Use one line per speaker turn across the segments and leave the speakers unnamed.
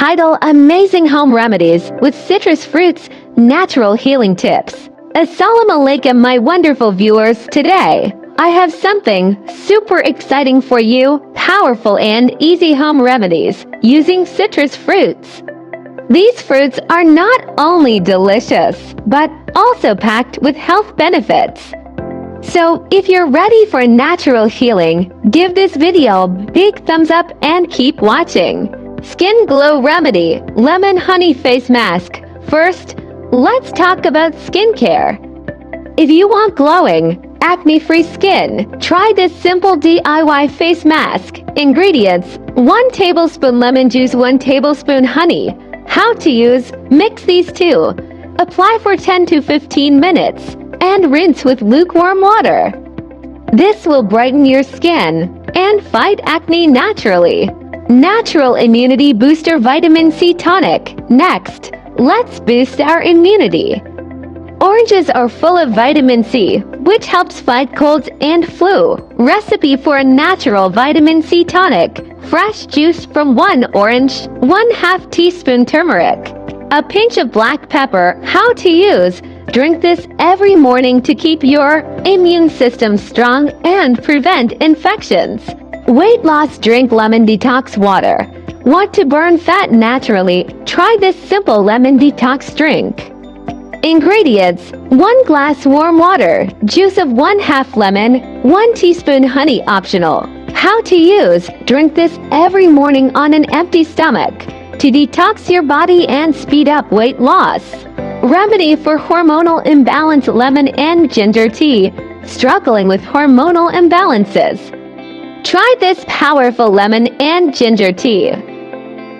Title: Amazing Home Remedies with Citrus Fruits, Natural Healing Tips. Assalamu alaikum, my wonderful viewers. Today, I have something super exciting for you: powerful and easy home remedies using citrus fruits. These fruits are not only delicious, but also packed with health benefits. So, if you're ready for natural healing, give this video a big thumbs up and keep watching. Skin Glow Remedy Lemon Honey Face Mask. First, let's talk about skincare. If you want glowing, acne-free skin, try this simple DIY face mask. Ingredients: 1 tablespoon lemon juice, 1 tablespoon honey. How to use: mix these two. Apply for 10 to 15 minutes and rinse with lukewarm water. This will brighten your skin and fight acne naturally. Natural Immunity Booster Vitamin C Tonic. Next, let's boost our immunity. Oranges are full of vitamin C, which helps fight colds and flu. Recipe for a natural vitamin C tonic: fresh juice from 1 orange, 1/2 teaspoon turmeric, a pinch of black pepper. How to use: drink this every morning to keep your immune system strong and prevent infections. Weight loss drink: lemon detox water. Want to burn fat naturally? Try this simple lemon detox drink. Ingredients: 1 glass warm water, juice of 1/2 lemon, 1 teaspoon honey optional. How to use: drink this every morning on an empty stomach to detox your body and speed up weight loss. Remedy for hormonal imbalance: lemon and ginger tea. Struggling with hormonal imbalances? Try this powerful lemon and ginger tea.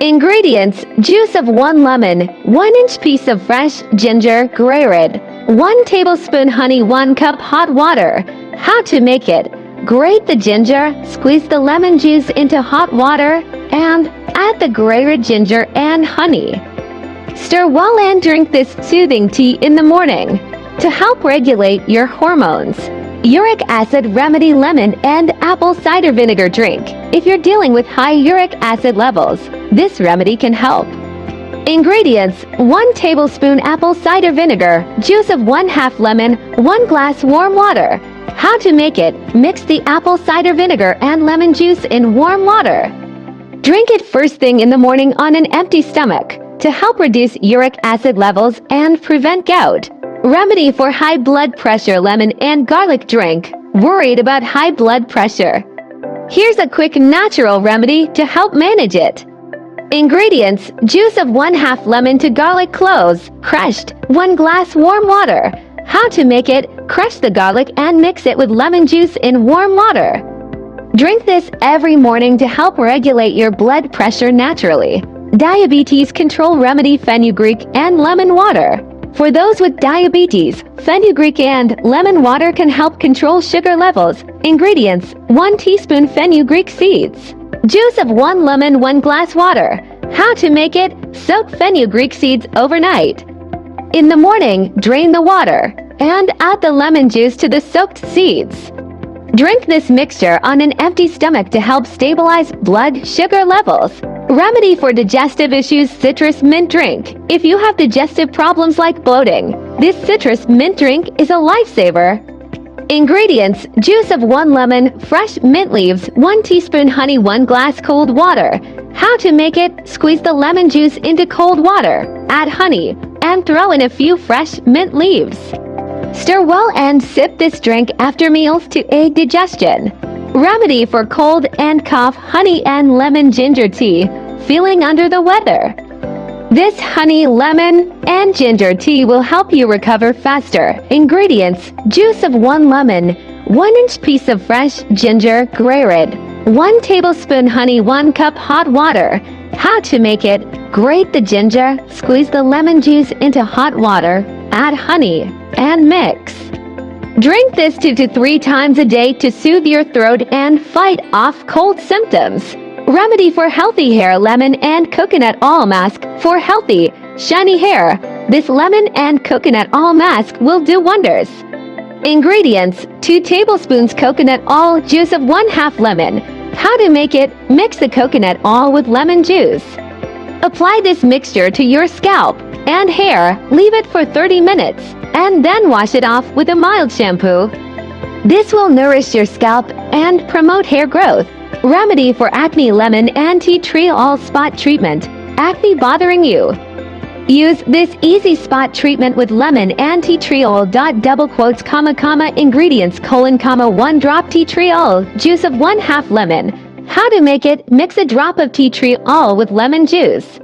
Ingredients: juice of 1 lemon, 1-inch piece of fresh ginger, grated, 1 tablespoon honey, 1 cup hot water. How to make it: grate the ginger, squeeze the lemon juice into hot water, and add the grated ginger and honey. Stir well and drink this soothing tea in the morning to help regulate your hormones. Uric Acid Remedy Lemon and Apple Cider Vinegar Drink. If you're dealing with high uric acid levels, this remedy can help. Ingredients: 1 tablespoon apple cider vinegar, juice of 1/2 lemon, 1 glass warm water. How to make it: mix the apple cider vinegar and lemon juice in warm water. Drink it first thing in the morning on an empty stomach to help reduce uric acid levels and prevent gout. Remedy for high blood pressure: lemon and garlic drink. Worried about high blood pressure? Here's a quick natural remedy to help manage it. Ingredients: juice of 1/2 lemon to garlic cloves, crushed, 1 glass warm water. How to make it: crush the garlic and mix it with lemon juice in warm water. Drink this every morning to help regulate your blood pressure naturally. Diabetes control remedy: fenugreek and lemon water. For those with diabetes, fenugreek and lemon water can help control sugar levels. Ingredients: 1 teaspoon fenugreek seeds. Juice of 1 lemon, 1 glass water. How to make it: soak fenugreek seeds overnight. In the morning, drain the water and add the lemon juice to the soaked seeds. Drink this mixture on an empty stomach to help stabilize blood sugar levels. Remedy for digestive issues: citrus mint drink. If you have digestive problems like bloating, this citrus mint drink is a lifesaver. Ingredients: juice of 1 lemon, fresh mint leaves, 1 teaspoon honey, 1 glass cold water. How to make it: squeeze the lemon juice into cold water, add honey, and throw in a few fresh mint leaves. Stir well and sip this drink after meals to aid digestion. Remedy for cold and cough: honey and lemon ginger tea. Feeling under the weather? This honey, lemon, and ginger tea will help you recover faster. Ingredients: juice of 1 lemon, 1-inch piece of fresh ginger, grated, 1 tablespoon honey, 1 cup hot water. How to make it: grate the ginger, squeeze the lemon juice into hot water, add honey, and mix. Drink this 2 to 3 times a day to soothe your throat and fight off cold symptoms. Remedy for healthy hair: lemon and coconut oil mask. For healthy, shiny hair, this lemon and coconut oil mask will do wonders. Ingredients: 2 tablespoons coconut oil, juice of 1/2 lemon. How to make it: mix the coconut oil with lemon juice. Apply this mixture to your scalp and hair, leave it for 30 minutes, and then wash it off with a mild shampoo. This will nourish your scalp and promote hair growth. Remedy for acne: lemon and tea tree all spot treatment. Acne bothering you? Use this easy spot treatment with lemon and tea tree oil. Ingredients: 1 drop tea tree oil, juice of 1/2 lemon. How to make it: mix a drop of tea tree oil with lemon juice.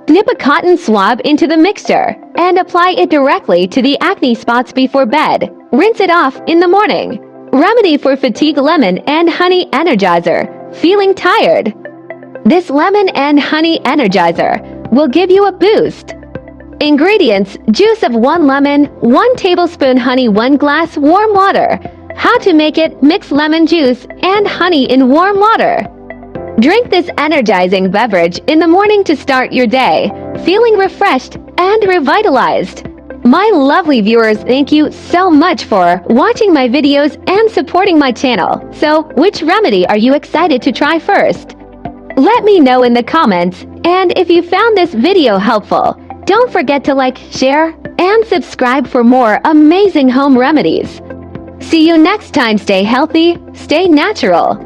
Dip a cotton swab into the mixture and apply it directly to the acne spots before bed. Rinse it off in the morning. Remedy for fatigue: lemon and honey energizer. Feeling tired? This lemon and honey energizer will give you a boost. Ingredients: juice of 1 lemon, 1 tablespoon honey, 1 glass warm water. How to make it: mix lemon juice and honey in warm water. Drink this energizing beverage in the morning to start your day, feeling refreshed and revitalized. My lovely viewers, thank you so much for watching my videos and supporting my channel. So, which remedy are you excited to try first? Let me know in the comments, and if you found this video helpful, don't forget to like, share, and subscribe for more amazing home remedies. See you next time. Stay healthy, stay natural.